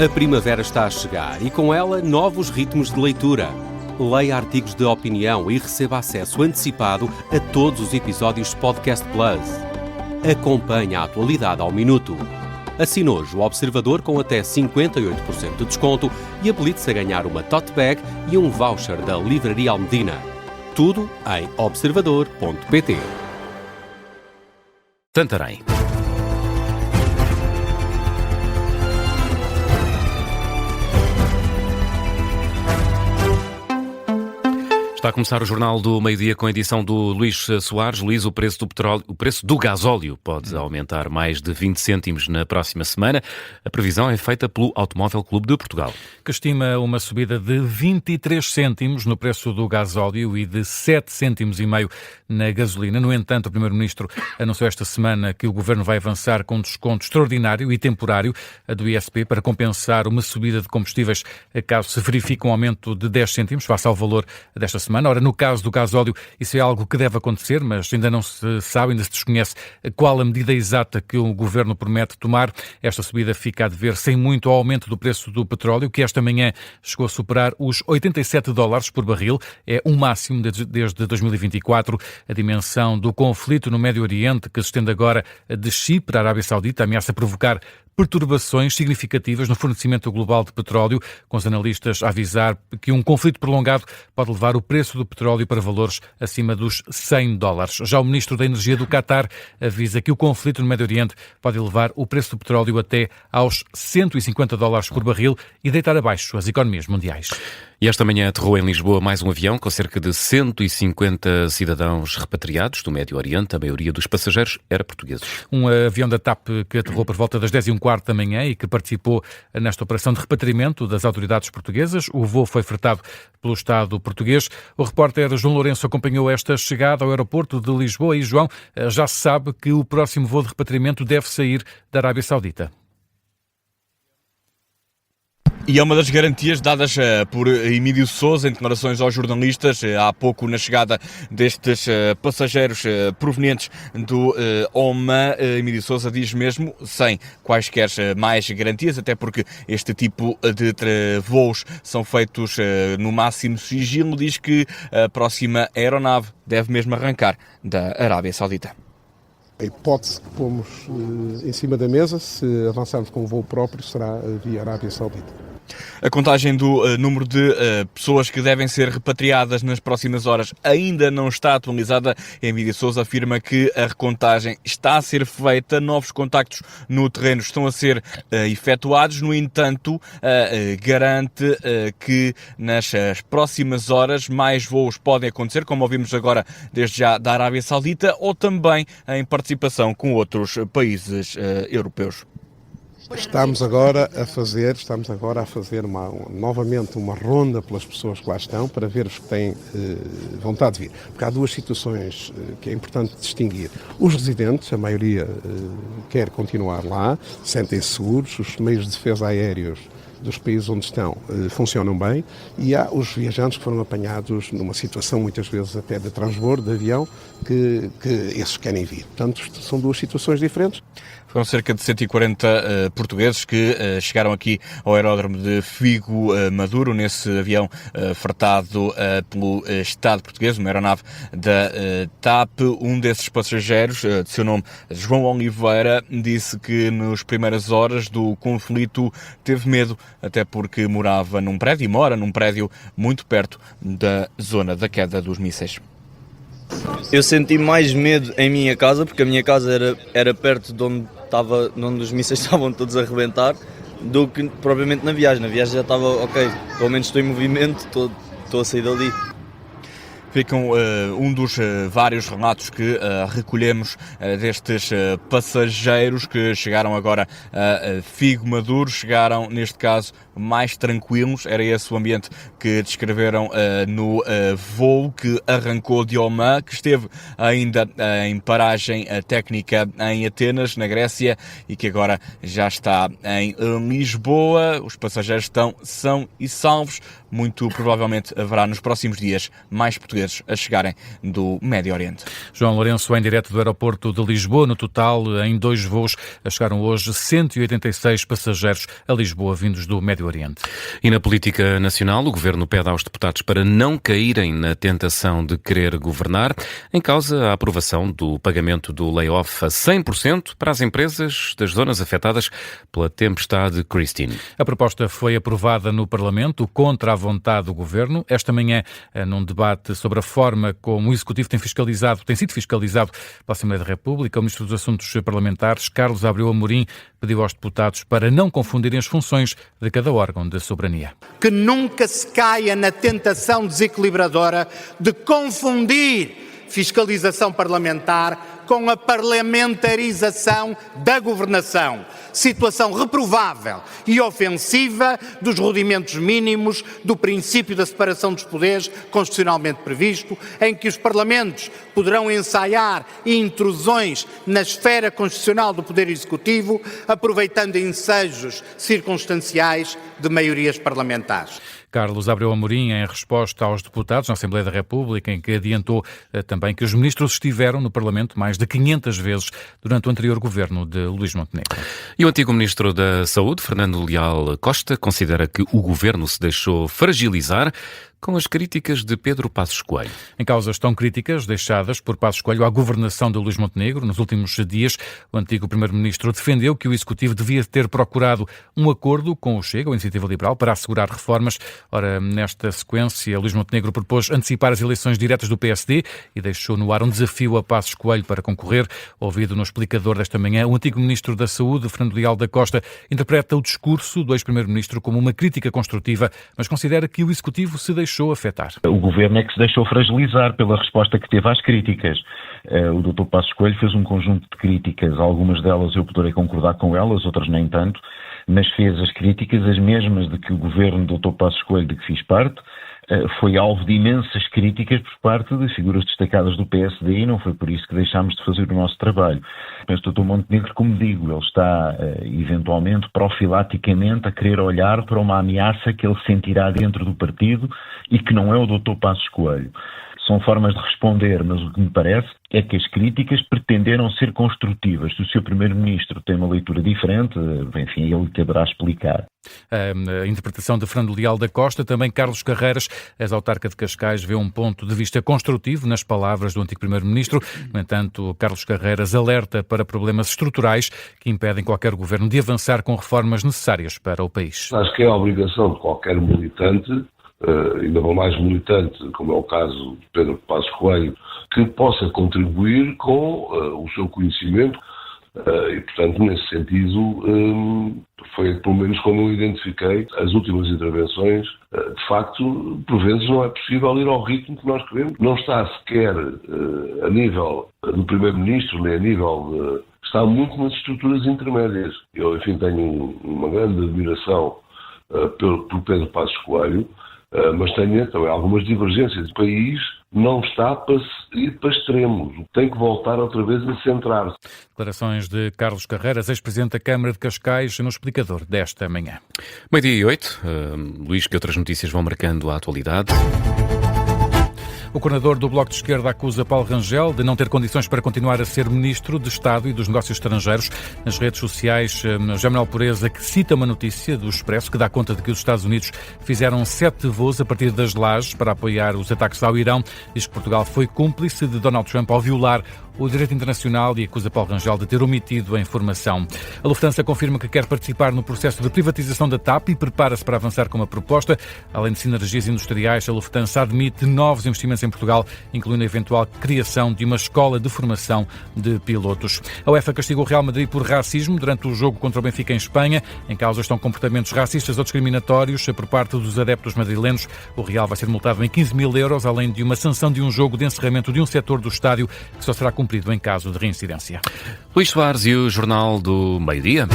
A primavera está a chegar e com ela novos ritmos de leitura. Leia artigos de opinião e receba acesso antecipado a todos os episódios de Podcast Plus. Acompanhe a atualidade ao minuto. Assine hoje o Observador com até 58% de desconto e habilite-se a ganhar uma tote bag e um voucher da Livraria Almedina. Tudo em observador.pt. Santarém. Está a começar o Jornal do Meio-Dia com a edição do Luís Soares. Luís, o preço do gasóleo pode aumentar mais de 20 cêntimos na próxima semana. A previsão é feita pelo Automóvel Clube de Portugal, que estima uma subida de 23 cêntimos no preço do gasóleo e de 7 cêntimos e meio na gasolina. No entanto, o Primeiro-Ministro anunciou esta semana que o Governo vai avançar com um desconto extraordinário e temporário do ISP para compensar uma subida de combustíveis caso se verifique um aumento de 10 cêntimos face ao valor desta semana. Ora, no caso do gasóleo, isso é algo que deve acontecer, mas ainda não se sabe, ainda se desconhece qual a medida exata que o Governo promete tomar. Esta subida fica a dever sem muito ao aumento do preço do petróleo, que esta manhã chegou a superar os $87 por barril. É um máximo desde 2024. A dimensão do conflito no Médio Oriente, que se estende agora de Chipre à Arábia Saudita, ameaça provocar perturbações significativas no fornecimento global de petróleo, com os analistas a avisar que um conflito prolongado pode levar o preço do petróleo para valores acima dos $100. Já o ministro da Energia do Qatar avisa que o conflito no Médio Oriente pode levar o preço do petróleo até aos $150 por barril e deitar abaixo as economias mundiais. E esta manhã aterrou em Lisboa mais um avião com cerca de 150 cidadãos repatriados do Médio Oriente. A maioria dos passageiros era portugueses. Um avião da TAP que aterrou por volta das 10h15 da manhã e que participou nesta operação de repatriamento das autoridades portuguesas. O voo foi fretado pelo Estado português. O repórter João Lourenço acompanhou esta chegada ao aeroporto de Lisboa e, João, já se sabe que o próximo voo de repatriamento deve sair da Arábia Saudita. E é uma das garantias dadas por Emílio Sousa em declarações aos jornalistas há pouco na chegada destes passageiros provenientes do Oman. Emílio Sousa diz mesmo sem quaisquer mais garantias, até porque este tipo de voos são feitos no máximo sigilo. Diz que a próxima aeronave deve mesmo arrancar da Arábia Saudita. A hipótese que pomos em cima da mesa, se avançarmos com um voo próprio, será via Arábia Saudita. A contagem do número de pessoas que devem ser repatriadas nas próximas horas ainda não está atualizada. Emílio Sousa afirma que a recontagem está a ser feita, novos contactos no terreno estão a ser efetuados. No entanto, garante que nas próximas horas mais voos podem acontecer, como ouvimos agora desde já da Arábia Saudita, ou também em participação com outros países europeus. Estamos agora a fazer novamente uma ronda pelas pessoas que lá estão para ver os que têm vontade de vir. Porque há duas situações que é importante distinguir. Os residentes, a maioria quer continuar lá, sentem-se seguros, os meios de defesa aéreos dos países onde estão funcionam bem, e há os viajantes que foram apanhados numa situação muitas vezes até de transbordo de avião que esses querem vir. Portanto, são duas situações diferentes. Foram cerca de 140 portugueses que chegaram aqui ao aeródromo de Figo Maduro, nesse avião fretado pelo Estado português, uma aeronave da TAP. Um desses passageiros, de seu nome João Oliveira, disse que nas primeiras horas do conflito teve medo, até porque morava num prédio, e mora num prédio muito perto da zona da queda dos mísseis. Eu senti mais medo em minha casa, porque a minha casa era perto de onde os mísseis estavam todos a arrebentar, do que propriamente na viagem. Na viagem já estava, ok, pelo menos estou em movimento, estou a sair dali. Ficam um dos vários relatos que recolhemos destes passageiros que chegaram agora a Figo Maduro, chegaram neste caso mais tranquilos. Era esse o ambiente que descreveram no voo que arrancou de Oman, que esteve ainda em paragem técnica em Atenas, na Grécia, e que agora já está em Lisboa. Os passageiros estão são e salvos. Muito provavelmente haverá nos próximos dias mais portugueses poderes a chegarem do Médio Oriente. João Lourenço, em direto do aeroporto de Lisboa. No total, em 2 voos, chegaram hoje 186 passageiros a Lisboa vindos do Médio Oriente. E na política nacional, o Governo pede aos deputados para não caírem na tentação de querer governar. Em causa a aprovação do pagamento do layoff a 100% para as empresas das zonas afetadas pela tempestade Christine. A proposta foi aprovada no Parlamento contra a vontade do Governo. Esta manhã, num debate sobre a forma como o Executivo tem sido fiscalizado pela Assembleia da República, o Ministro dos Assuntos Parlamentares, Carlos Abreu Amorim, pediu aos deputados para não confundirem as funções de cada órgão de soberania. Que nunca se caia na tentação desequilibradora de confundir fiscalização parlamentar com a parlamentarização da governação. Situação reprovável e ofensiva dos rudimentos mínimos do princípio da separação dos poderes constitucionalmente previsto, em que os parlamentos poderão ensaiar intrusões na esfera constitucional do Poder Executivo, aproveitando ensejos circunstanciais de maiorias parlamentares. Carlos Abreu Amorim, em resposta aos deputados na Assembleia da República, em que adiantou também que os ministros estiveram no Parlamento mais de 500 vezes durante o anterior governo de Luís Montenegro. E o antigo Ministro da Saúde, Fernando Leal Costa, considera que o governo se deixou fragilizar com as críticas de Pedro Passos Coelho. Em causa estão críticas deixadas por Passos Coelho à governação de Luís Montenegro. Nos últimos dias, o antigo Primeiro-Ministro defendeu que o Executivo devia ter procurado um acordo com o Chega, a Iniciativa Liberal, para assegurar reformas. Ora, nesta sequência, Luís Montenegro propôs antecipar as eleições diretas do PSD e deixou no ar um desafio a Passos Coelho para concorrer. Ouvido no explicador desta manhã, o antigo Ministro da Saúde, Fernando Leal da Costa, interpreta o discurso do ex-Primeiro-Ministro como uma crítica construtiva, mas considera que o Executivo se deixou afetar. O Governo é que se deixou fragilizar pela resposta que teve às críticas. O Dr. Passos Coelho fez um conjunto de críticas, algumas delas eu poderei concordar com elas, outras nem tanto, mas fez as críticas as mesmas de que o Governo do Dr. Passos Coelho, de que fiz parte, foi alvo de imensas críticas por parte de figuras destacadas do PSD e não foi por isso que deixámos de fazer o nosso trabalho. Penso que o Dr. Montenegro, como digo, ele está eventualmente profilaticamente a querer olhar para uma ameaça que ele sentirá dentro do partido e que não é o Dr. Passos Coelho. São formas de responder, mas o que me parece é que as críticas pretenderam ser construtivas. Se o Sr. Primeiro-Ministro tem uma leitura diferente, enfim, ele deverá explicar. A interpretação de Fernando Leal da Costa, também Carlos Carreiras, ex-autarca de Cascais, vê um ponto de vista construtivo nas palavras do antigo Primeiro-Ministro. No entanto, Carlos Carreiras alerta para problemas estruturais que impedem qualquer governo de avançar com reformas necessárias para o país. Acho que é a obrigação de qualquer militante, ainda mais militante, como é o caso de Pedro Passos Coelho, que possa contribuir com o seu conhecimento e, portanto, nesse sentido, foi pelo menos como eu identifiquei as últimas intervenções. De facto, por vezes não é possível ir ao ritmo que nós queremos. Não está sequer a nível do Primeiro-Ministro, nem a nível está muito nas estruturas intermédias. Eu, enfim, tenho uma grande admiração por Pedro Passos Coelho, mas tenho também algumas divergências. O país não está para ir para extremos. Tem que voltar outra vez a centrar-se. Declarações de Carlos Carreiras, ex-presidente da Câmara de Cascais, no explicador desta manhã. 12:08. Luís, que outras notícias vão marcando a atualidade? O coordenador do Bloco de Esquerda acusa Paulo Rangel de não ter condições para continuar a ser Ministro de Estado e dos Negócios Estrangeiros. Nas redes sociais, José Manuel Pureza, que cita uma notícia do Expresso que dá conta de que os Estados Unidos fizeram 7 voos a partir das Lajes para apoiar os ataques ao Irão. Diz que Portugal foi cúmplice de Donald Trump ao violar o direito internacional e acusa Paulo Rangel de ter omitido a informação. A Lufthansa confirma que quer participar no processo de privatização da TAP e prepara-se para avançar com uma proposta. Além de sinergias industriais, a Lufthansa admite novos investimentos em Portugal, incluindo a eventual criação de uma escola de formação de pilotos. A UEFA castigou o Real Madrid por racismo durante o jogo contra o Benfica em Espanha. Em causa estão comportamentos racistas ou discriminatórios por parte dos adeptos madrilenos. O Real vai ser multado em 15 mil euros, além de uma sanção de um jogo de encerramento de um setor do estádio, que só será cumprido em caso de reincidência. Luís Soares e o Jornal do Meio-Dia.